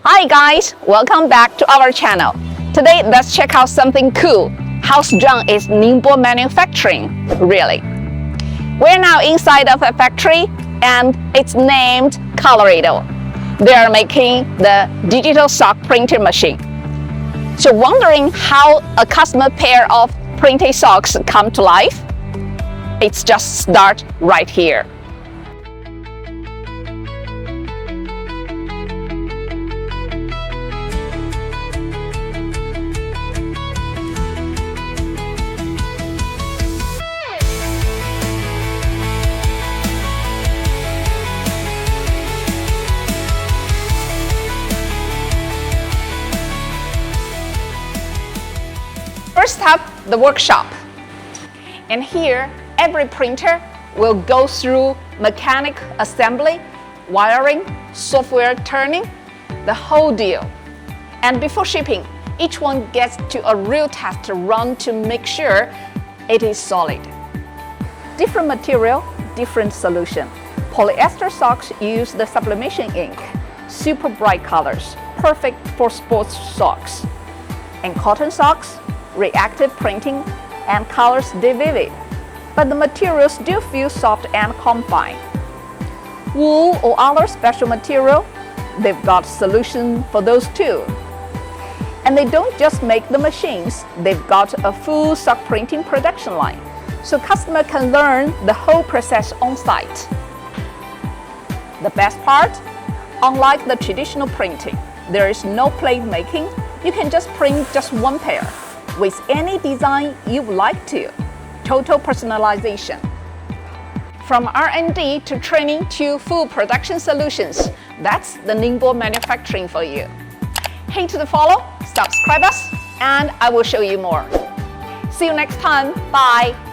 Hi guys, welcome back to our channel. Today let's check out something cool. How Joan is nimble manufacturing, really. We're now inside of a factory and it's named Colorado. They are making the digital sock printer machine. So wondering how a customer pair of printed socks come to life? It's just start right here. First up, the workshop. And here, every printer will go through mechanic assembly, wiring, software turning, the whole deal. And before shipping, each one gets to a real test run to make sure it is solid. Different material, different solution. Polyester socks use the sublimation ink, super bright colors, perfect for sports socks. And cotton socks, reactive printing, and colors stay vivid, but the materials do feel soft and confined. Wool or other special material, they've got solution for those too. And they don't just make the machines, they've got a full sock printing production line, so customer can learn the whole process on site. The best part, unlike the traditional printing, there is no plate making. You can just print just one pair with any design you would like to. Total personalization. From R&D to training to full production solutions, that's the nimble manufacturing for you. Hit the follow, subscribe us, and I will show you more. See you next time. Bye.